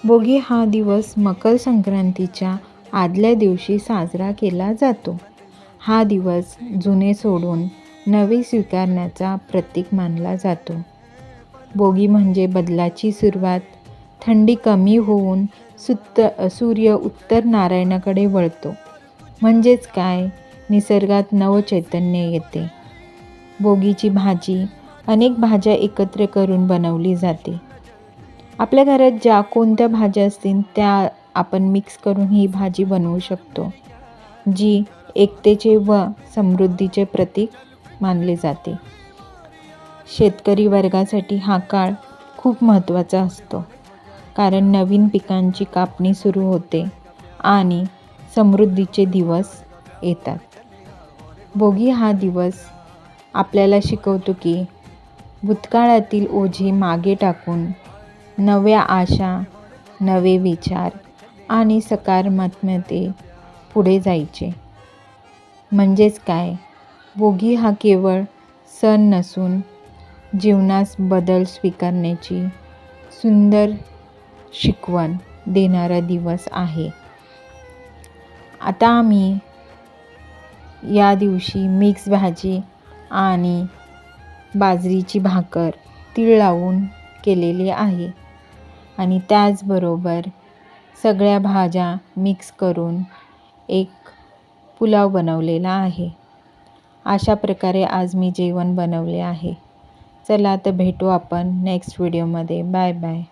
भोगी हा दिवस मकर संक्रांतीच्या आदल्या दिवशी साजरा केला जातो. हा दिवस जुने सोडून नवे स्वीकारण्याचा प्रतीक मानला जातो. भोगी म्हणजे बदलाची सुरुवात. थंडी कमी होऊन सूर्य उत्तर नारायणाकडे वळतो. म्हणजेच काय, निसर्गात नवचैतन्य येते. भोगीची भाजी अनेक भाज्या एकत्र करून बनवली जाते. आपल्या घरात ज्या कोणत्या भाज्या असतील त्या आपण मिक्स करून ही भाजी बनवू शकतो, जी एकतेचे व समृद्धीचे प्रतीक मानले जाते. शेतकरी वर्गासाठी हा काळ खूप महत्त्वाचा असतो, कारण नवीन पिकांची कापणी सुरू होते आणि समृद्धीचे दिवस येतात. भोगी हा दिवस आपल्याला शिकवतो की भूतकाळातील ओझे मागे टाकून नव्या आशा, नवे विचार आणि सकारात्मकते पुढे जायचे. म्हणजेच काय, भोगी हा केवळ सण नसून जीवनास बदल स्वीकारण्याची सुंदर शिकवण देणारा दिवस आहे. आता आम्ही या दिवशी मिक्स भाजी आणि बाजरीची भाकर तीळ लावून केलेली आहे आणि त्याचबरोबर सगळ्या भाज्या मिक्स करून एक पुलाव बनवलेला आहे. अशा प्रकारे आज मी जेवण बनवले आहे. चला तर भेटू आपण नेक्स्ट व्हिडिओमध्ये. Bye bye.